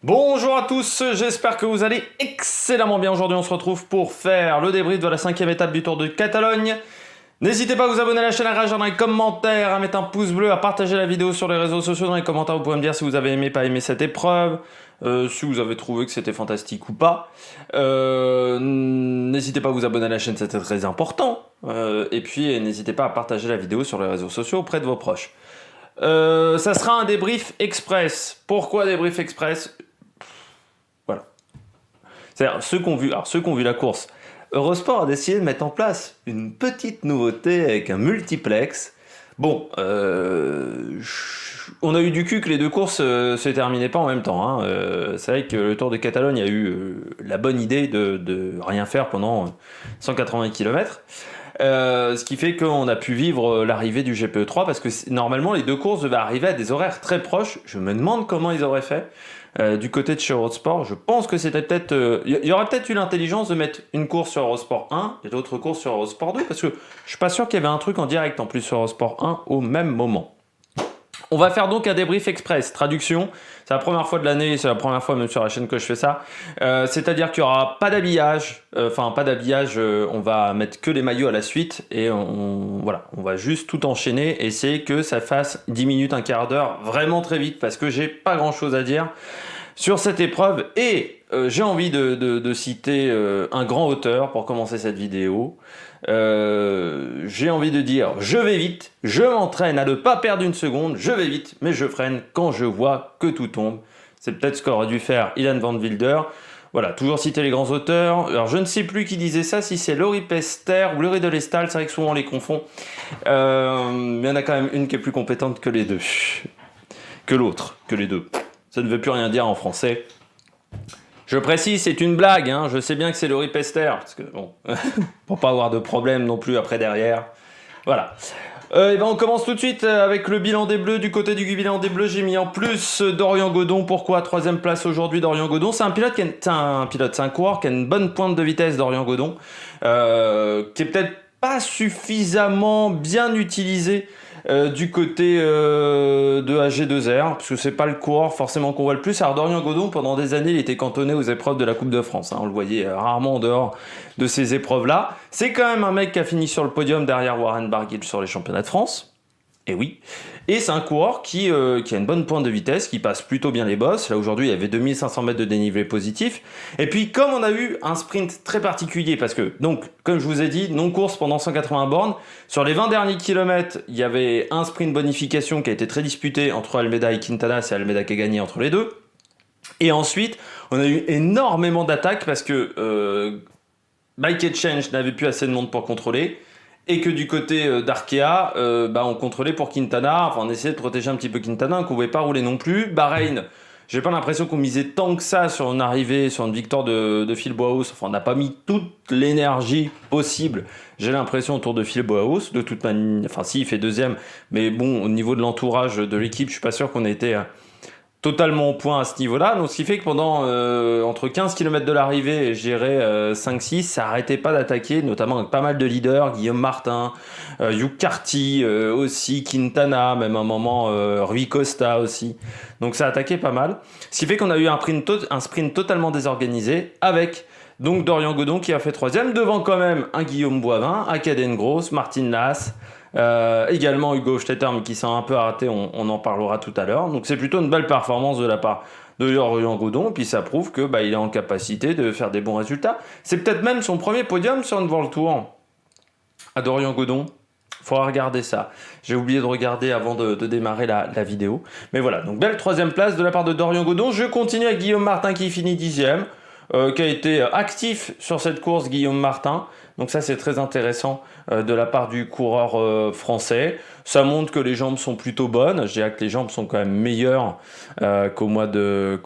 Bonjour à tous, j'espère que vous allez excellemment bien. Aujourd'hui on se retrouve pour faire le débrief de la 5e étape du Tour de Catalogne. N'hésitez pas à vous abonner à la chaîne, à réagir dans les commentaires, à mettre un pouce bleu, à partager la vidéo sur les réseaux sociaux. Dans les commentaires vous pouvez me dire si vous avez aimé, pas aimé cette épreuve, si vous avez trouvé que c'était fantastique ou pas. N'hésitez pas à vous abonner à la chaîne, c'était très important. Et puis n'hésitez pas à partager la vidéo sur les réseaux sociaux auprès de vos proches. Ça sera un débrief express. Pourquoi débrief express? Voilà. C'est-à-dire, ceux qui ont vu la course, Eurosport a décidé de mettre en place une petite nouveauté avec un multiplex. Bon, on a eu du cul que les deux courses se terminaient pas en même temps, hein. C'est vrai que le Tour de Catalogne a eu la bonne idée de rien faire pendant 180 km. Ce qui fait qu'on a pu vivre l'arrivée du GPE3 parce que normalement les deux courses devaient arriver à des horaires très proches. Je me demande comment ils auraient fait. Du côté de chez Eurosport, je pense que c'était peut-être... Il y aurait peut-être eu l'intelligence de mettre une course sur Eurosport 1 et l'autre course sur Eurosport 2 parce que je suis pas sûr qu'il y avait un truc en direct en plus sur Eurosport 1 au même moment. On va faire donc un débrief express, traduction, c'est la première fois de l'année, c'est la première fois même sur la chaîne que je fais ça, c'est-à-dire qu'il n'y aura pas d'habillage, on va mettre que les maillots à la suite et voilà, on va juste tout enchaîner, essayer que ça fasse 10 minutes, un quart d'heure, vraiment très vite parce que j'ai pas grand chose à dire sur cette épreuve et j'ai envie de citer un grand auteur pour commencer cette vidéo. J'ai envie de dire je vais vite, je m'entraîne à ne pas perdre une seconde, je vais vite, mais je freine quand je vois que tout tombe. C'est peut-être ce qu'aurait dû faire Ilan Van Wilder. Voilà, toujours citer les grands auteurs. Alors je ne sais plus qui disait ça, si c'est Laurie Pester ou Laurie Delestal, c'est vrai que souvent on les confond. Mais il y en a quand même une qui est plus compétente que les deux. Que l'autre, que les deux. Ça ne veut plus rien dire en français. Je précise, c'est une blague, hein. Je sais bien que c'est Laurie Pester, parce que bon, pour pas avoir de problème non plus après derrière. Voilà. Et ben on commence tout de suite avec le bilan des Bleus. Du côté du bilan des Bleus, j'ai mis en plus Dorian Godon. Pourquoi 3e place aujourd'hui, Dorian Godon? C'est un pilote c'est un coureur qui a une bonne pointe de vitesse, Dorian Godon, qui est peut-être pas suffisamment bien utilisé du côté de AG2R, parce que c'est pas le coureur forcément qu'on voit le plus. Alors Dorian Godon, pendant des années, il était cantonné aux épreuves de la Coupe de France, hein. On le voyait rarement en dehors de ces épreuves-là. C'est quand même un mec qui a fini sur le podium derrière Warren Barguil sur les championnats de France. Et oui. Et c'est un coureur qui a une bonne pointe de vitesse, qui passe plutôt bien les bosses. Là aujourd'hui, il y avait 2500 mètres de dénivelé positif. Et puis comme on a eu un sprint très particulier, parce que donc, comme je vous ai dit, non-course pendant 180 bornes, sur les 20 derniers kilomètres, il y avait un sprint bonification qui a été très disputé entre Almeida et Quintana, c'est Almeida qui a gagné entre les deux. Et ensuite, on a eu énormément d'attaques parce que Bike Exchange n'avait plus assez de monde pour contrôler. Et que du côté d'Arkea, on contrôlait pour Quintana, enfin on essayait de protéger un petit peu Quintana, qu'on ne pouvait pas rouler non plus. Bahreïn, j'ai pas l'impression qu'on misait tant que ça sur une arrivée, sur une victoire de Phil Boaus. Enfin on n'a pas mis toute l'énergie possible, j'ai l'impression, autour de Phil Boaus. De toute manière, enfin si, il fait deuxième, mais bon, au niveau de l'entourage de l'équipe, je suis pas sûr qu'on ait été totalement au point à ce niveau-là. Donc ce qui fait que pendant entre 15 km de l'arrivée et je dirais 5-6, ça arrêtait pas d'attaquer, notamment avec pas mal de leaders, Guillaume Martin, Hugh Carty aussi, Quintana, même un moment Rui Costa aussi. Donc ça attaquait pas mal. Ce qui fait qu'on a eu un sprint totalement désorganisé avec donc Dorian Godon qui a fait 3e, devant quand même un Guillaume Boivin, un Caden Gross, Martin Laas, également Hugo Stetter, mais qui s'est un peu arrêté, on en parlera tout à l'heure. Donc c'est plutôt une belle performance de la part de Dorian Godon, puis ça prouve que il est en capacité de faire des bons résultats. C'est peut-être même son premier podium sur une World Tour à Dorian Godon. Faudra regarder ça. J'ai oublié de regarder avant de démarrer la vidéo. Mais voilà, donc belle 3e place de la part de Dorian Godon. Je continue avec Guillaume Martin qui finit 10e. Qui a été actif sur cette course, Guillaume Martin. Donc ça, c'est très intéressant de la part du coureur français. Ça montre que les jambes sont plutôt bonnes. Je dirais que les jambes sont quand même meilleures qu'au mois de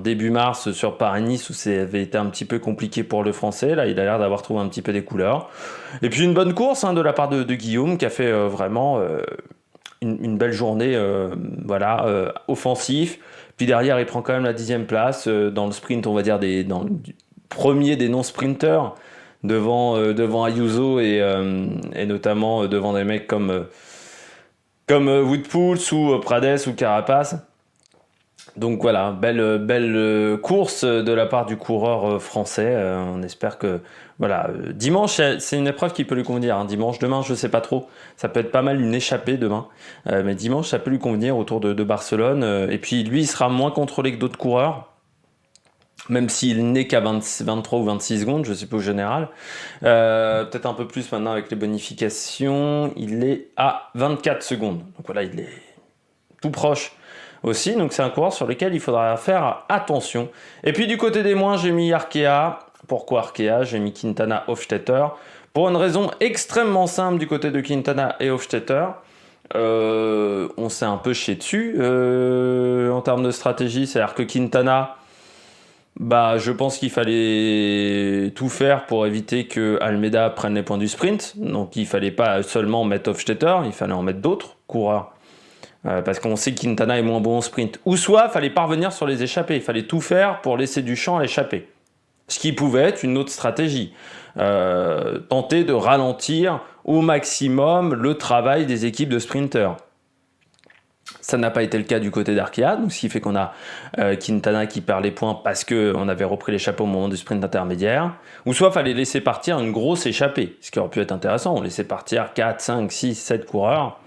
début mars sur Paris-Nice, où ça avait été un petit peu compliqué pour le français. Là, il a l'air d'avoir trouvé un petit peu des couleurs. Et puis une bonne course de la part de Guillaume, qui a fait vraiment une belle journée offensif. Puis derrière, il prend quand même la 10e place dans le sprint, on va dire, dans le premier des non-sprinters, devant Ayuso et notamment devant des mecs comme Wood Poels ou Prades ou Carapace. Donc voilà, belle course de la part du coureur français. On espère que voilà, dimanche c'est une épreuve qui peut lui convenir, hein. Dimanche, demain je sais pas trop. Ça peut être pas mal une échappée demain, mais dimanche ça peut lui convenir autour de Barcelone. Et puis lui il sera moins contrôlé que d'autres coureurs. Même s'il n'est qu'à 23 ou 26 secondes, je sais pas au général. Peut-être un peu plus maintenant avec les bonifications. Il est à 24 secondes. Donc voilà, il est tout proche aussi. Donc c'est un coureur sur lequel il faudra faire attention. Et puis du côté des moins, j'ai mis Arkea. Pourquoi Arkea? J'ai mis Quintana Hofstetter. Pour une raison extrêmement simple du côté de Quintana et Hofstetter. On s'est un peu chié dessus en termes de stratégie. C'est-à-dire que Quintana... Bah, je pense qu'il fallait tout faire pour éviter que Almeida prenne les points du sprint. Donc, il fallait pas seulement mettre Hofstetter, il fallait en mettre d'autres coureurs. Parce qu'on sait que Quintana est moins bon au sprint. Ou soit, il fallait parvenir sur les échappées. Il fallait tout faire pour laisser du champ à l'échappée. Ce qui pouvait être une autre stratégie. Tenter de ralentir au maximum le travail des équipes de sprinters. Ça n'a pas été le cas du côté d'Arkea, donc ce qui fait qu'on a Quintana qui perd les points parce qu'on avait repris l'échappée au moment du sprint intermédiaire. Ou soit il fallait laisser partir une grosse échappée, ce qui aurait pu être intéressant. On laissait partir 4, 5, 6, 7 coureurs.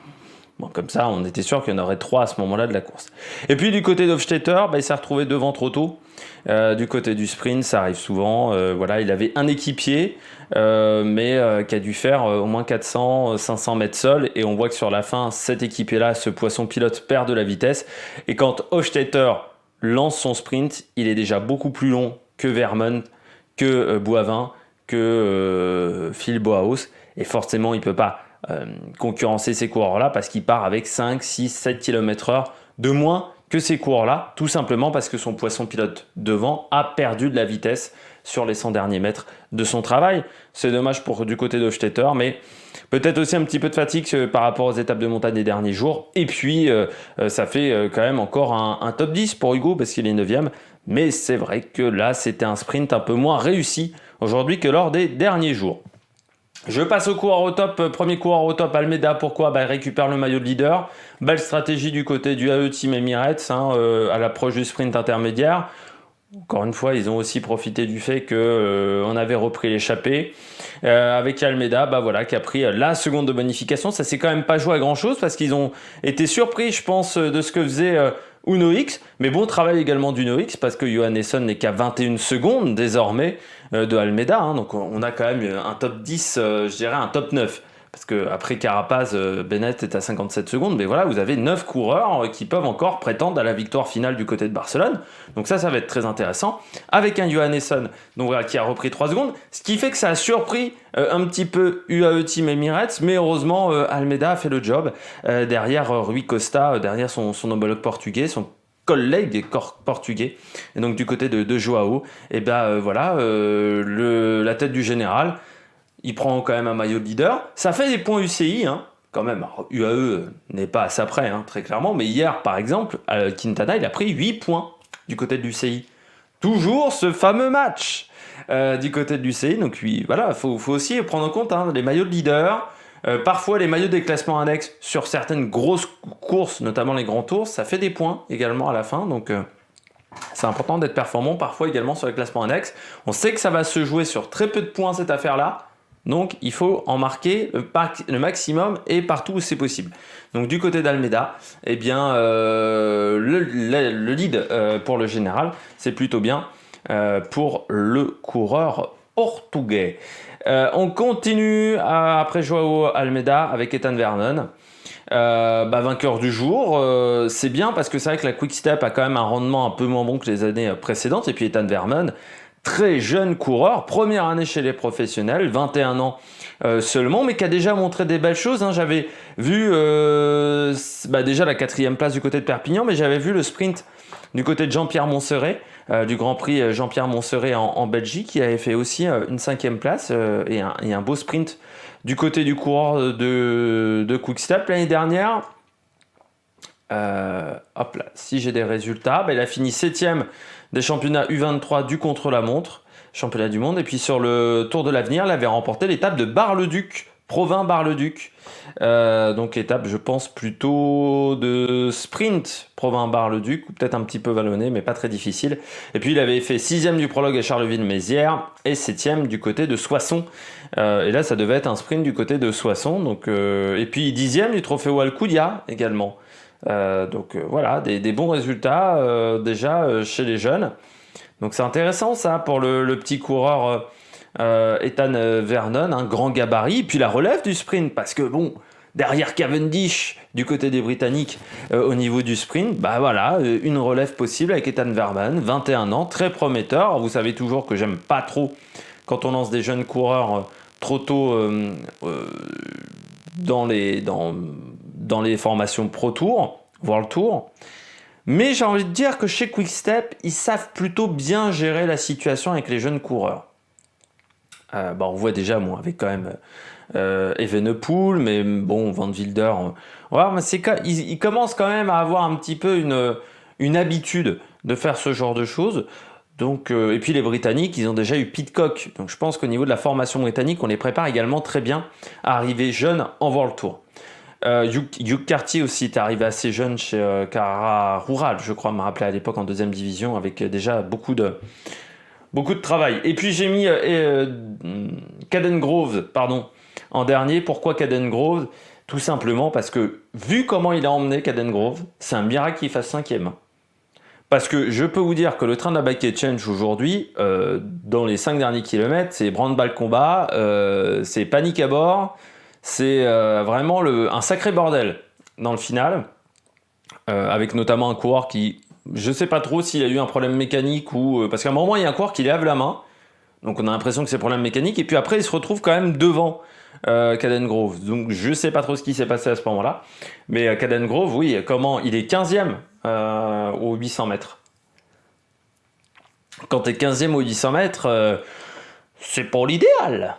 Bon, comme ça, on était sûr qu'il y en aurait 3 à ce moment-là de la course. Et puis du côté d'Hofstetter, il s'est retrouvé devant trop tôt. Du côté du sprint, ça arrive souvent. Voilà, il avait un équipier, mais qui a dû faire au moins 400, 500 mètres seul. Et on voit que sur la fin, cet équipier-là, ce poisson pilote, perd de la vitesse. Et quand Hofstetter lance son sprint, il est déjà beaucoup plus long que Vermeulen, que Boivin, que Phil Bauhaus. Et forcément, il ne peut pas concurrencer ces coureurs-là parce qu'il part avec 5, 6, 7 km/h de moins que ces coureurs-là, tout simplement parce que son poisson pilote devant a perdu de la vitesse sur les 100 derniers mètres de son travail. C'est dommage pour du côté d'Hofstetter, mais peut-être aussi un petit peu de fatigue par rapport aux étapes de montagne des derniers jours. Et puis, ça fait quand même encore un top 10 pour Hugo parce qu'il est 9e. Mais c'est vrai que là, c'était un sprint un peu moins réussi aujourd'hui que lors des derniers jours. Je passe au coureur au top, premier coureur au top, Almeida. Pourquoi? Il récupère le maillot de leader. Belle stratégie du côté du AE Team Emirates à l'approche du sprint intermédiaire. Encore une fois, ils ont aussi profité du fait qu'on avait repris l'échappée. Avec Almeida, voilà, qui a pris la seconde de bonification. Ça s'est quand même pas joué à grand chose parce qu'ils ont été surpris, je pense, de ce que faisait Uno X. Mais bon travail également d'Uno X parce que Johannesson n'est qu'à 21 secondes désormais de Almeida. Donc on a quand même un top 10, je dirais un top 9. Parce qu'après Carapaz, Bennett est à 57 secondes, mais voilà, vous avez 9 coureurs qui peuvent encore prétendre à la victoire finale du côté de Barcelone. Donc ça va être très intéressant. Avec un Johannesson donc voilà, qui a repris 3 secondes, ce qui fait que ça a surpris un petit peu UAE Team Emirates, mais heureusement Almeida a fait le job. Derrière Rui Costa, derrière son homologue portugais, son collègue portugais, et donc du côté de Joao, et voilà, la tête du général. Il prend quand même un maillot de leader. Ça fait des points UCI, quand même. Alors, UAE n'est pas à ça près, très clairement. Mais hier, par exemple, Quintana, il a pris 8 points du côté de l'UCI. Toujours ce fameux match du côté de l'UCI. Donc, oui, voilà, faut aussi prendre en compte les maillots de leader. Parfois, les maillots des classements annexes sur certaines grosses courses, notamment les grands tours, ça fait des points également à la fin. Donc, c'est important d'être performant parfois également sur les classements annexes. On sait que ça va se jouer sur très peu de points, cette affaire-là. Donc, il faut en marquer le maximum et partout où c'est possible. Donc, du côté d'Almeida, le lead pour le général, c'est plutôt bien pour le coureur portugais. On continue après Joao Almeida avec Ethan Vernon. Vainqueur du jour, c'est bien parce que c'est vrai que la Quick Step a quand même un rendement un peu moins bon que les années précédentes. Et puis Ethan Vernon, très jeune coureur, première année chez les professionnels, 21 ans seulement, mais qui a déjà montré des belles choses. J'avais vu déjà la 4e place du côté de Perpignan, mais j'avais vu le sprint du côté de Jean-Pierre Montserrat, du Grand Prix Jean-Pierre Montserrat en Belgique, qui avait fait aussi une 5e place et un beau sprint du côté du coureur de Quick-Step l'année dernière. Si j'ai des résultats, il a fini 7e des championnats U23 du contre-la-montre, championnat du monde. Et puis sur le Tour de l'Avenir, il avait remporté l'étape de Bar-le-Duc Provins-Bar-le-Duc. Donc étape, je pense, plutôt de sprint Provins-Bar-le-Duc, ou peut-être un petit peu vallonné, mais pas très difficile. Et puis il avait fait 6e du prologue à Charleville-Mézières et 7e du côté de Soissons. Et là, ça devait être un sprint du côté de Soissons. Donc, et puis 10e du Trophée Alcudia également. Voilà, des bons résultats déjà chez les jeunes. Donc c'est intéressant ça pour le petit coureur Ethan Vernon, un grand gabarit. Et puis la relève du sprint, parce que bon, derrière Cavendish du côté des Britanniques au niveau du sprint, bah voilà, une relève possible avec Ethan Vernon, 21 ans, très prometteur. Alors, vous savez toujours que j'aime pas trop quand on lance des jeunes coureurs trop tôt dans les formations Pro Tour, World Tour. Mais j'ai envie de dire que chez Quick-Step, ils savent plutôt bien gérer la situation avec les jeunes coureurs. On voit déjà, avec quand même Evenepoel, mais bon, Van Wilder, voilà, mais ils commencent quand même à avoir un petit peu une habitude de faire ce genre de choses. Donc, et puis les Britanniques, ils ont déjà eu Pidcock. Donc je pense qu'au niveau de la formation britannique, on les prépare également très bien à arriver jeunes en World Tour. Hugh Cartier aussi est arrivé assez jeune chez Carrara Rural, je crois, me rappeler à l'époque en 2e division, avec déjà beaucoup de travail. Et puis j'ai mis Caden Groves, en dernier. Pourquoi Caden Groves? Tout simplement parce que, vu comment il a emmené Caden Groves, c'est un miracle qu'il fasse 5e. Parce que je peux vous dire que le train de la Bike Exchange aujourd'hui, dans les 5 derniers kilomètres, c'est branle-balle combat, c'est panique à bord, c'est vraiment un sacré bordel dans le final, avec notamment un coureur qui, je sais pas trop s'il a eu un problème mécanique ou... parce qu'à un moment, il y a un coureur qui lève la main, donc on a l'impression que c'est problème mécanique, et puis après, il se retrouve quand même devant Caden Groves. Donc je sais pas trop ce qui s'est passé à ce moment-là, mais Caden Groves, oui, il est 15e aux 800 mètres. Quand tu es 15e aux 800 mètres, c'est pas l'idéal.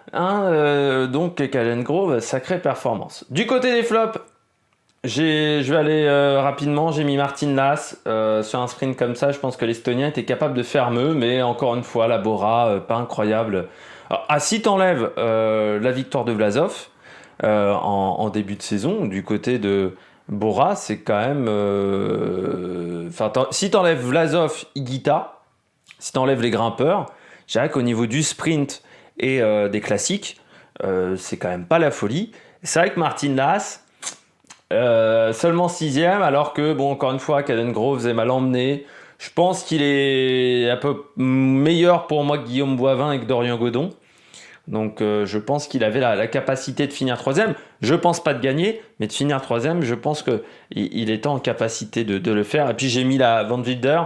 Donc Caden Groves, sacrée performance. Du côté des flops, je vais aller rapidement. J'ai mis Martin Laas sur un sprint comme ça. Je pense que l'Estonien était capable de faire mieux, mais encore une fois, la Bora, pas incroyable. Alors, si t'enlèves la victoire de Vlasov en début de saison, du côté de Bora, c'est quand même... si t'enlèves Vlasov, Higuita, si t'enlèves les grimpeurs, je dirais qu'au niveau du sprint et des classiques, c'est quand même pas la folie. C'est vrai que Martin Laas, seulement 6e, alors que, encore une fois, Caden Groves est mal emmené. Je pense qu'il est un peu meilleur pour moi que Guillaume Boivin et que Dorian Godon. Donc je pense qu'il avait la capacité de finir 3e. Je pense pas de gagner, mais de finir 3e, je pense qu'il était en capacité de le faire. Et puis j'ai mis la Van Wilder.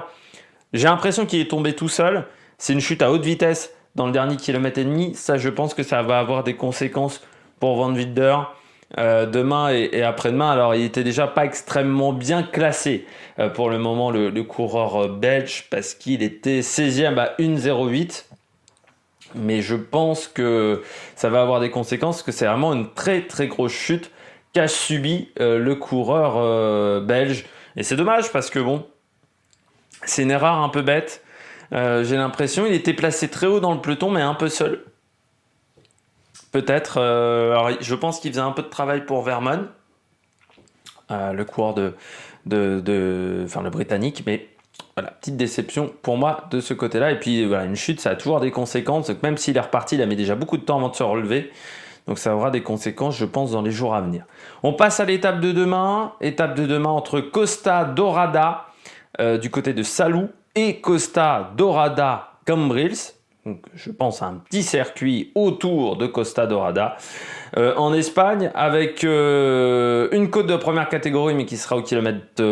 J'ai l'impression qu'il est tombé tout seul. C'est une chute à haute vitesse dans le dernier kilomètre et demi. Ça, je pense que ça va avoir des conséquences pour Van Wilder demain et après-demain. Alors, il était déjà pas extrêmement bien classé pour le moment, le coureur belge, parce qu'il était 16e à 1,08. Mais je pense que ça va avoir des conséquences, que c'est vraiment une très très grosse chute qu'a subi le coureur belge. Et c'est dommage parce que c'est une erreur un peu bête. J'ai l'impression qu'il était placé très haut dans le peloton, mais un peu seul. Peut-être. Alors, je pense qu'il faisait un peu de travail pour Vernon, le coureur le britannique, mais voilà, petite déception pour moi de ce côté-là. Et puis voilà, une chute, ça a toujours des conséquences. Donc, même s'il est reparti, il a mis déjà beaucoup de temps avant de se relever. Donc ça aura des conséquences, je pense, dans les jours à venir. On passe à l'étape de demain. Étape de demain entre Costa Dorada du côté de Salou et Costa Dorada Cambrils. Donc, je pense à un petit circuit autour de Costa Dorada en Espagne, avec une côte de première catégorie, mais qui sera au kilomètre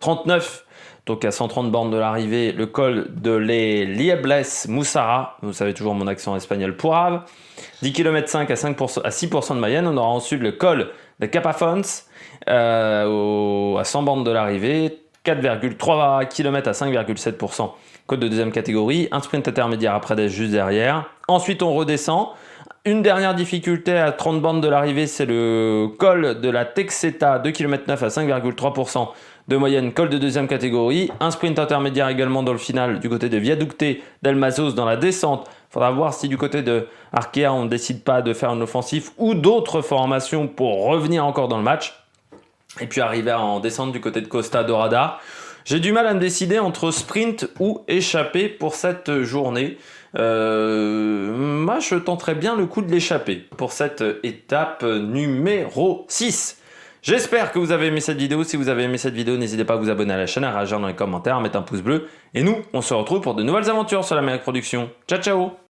39, donc à 130 bornes de l'arrivée, le col de les Liebles Moussara. Vous savez toujours mon accent espagnol pourrave. 10 km 5 à 6% de Mayenne. On aura ensuite le col de Capafons à 100 bornes de l'arrivée. 4,3 km à 5,7%. Côte de deuxième catégorie. Un sprint intermédiaire après juste derrière. Ensuite, on redescend. Une dernière difficulté à 30 bornes de l'arrivée, c'est le col de la Texeta, 2 km 9 à 5,3% de moyenne, col de deuxième catégorie. Un sprint intermédiaire également dans le final du côté de Viaducte d'Almazos dans la descente. Il faudra voir si du côté de Arkea on ne décide pas de faire une offensive ou d'autres formations pour revenir encore dans le match. Et puis arriver en descente du côté de Costa Dorada. J'ai du mal à me décider entre sprint ou échappée pour cette journée. Moi, je tenterais bien le coup de l'échappée pour cette étape numéro 6. J'espère que vous avez aimé cette vidéo. Si vous avez aimé cette vidéo, n'hésitez pas à vous abonner à la chaîne, à réagir dans les commentaires, à mettre un pouce bleu. Et nous, on se retrouve pour de nouvelles aventures sur l'Amérique Production. Ciao, ciao!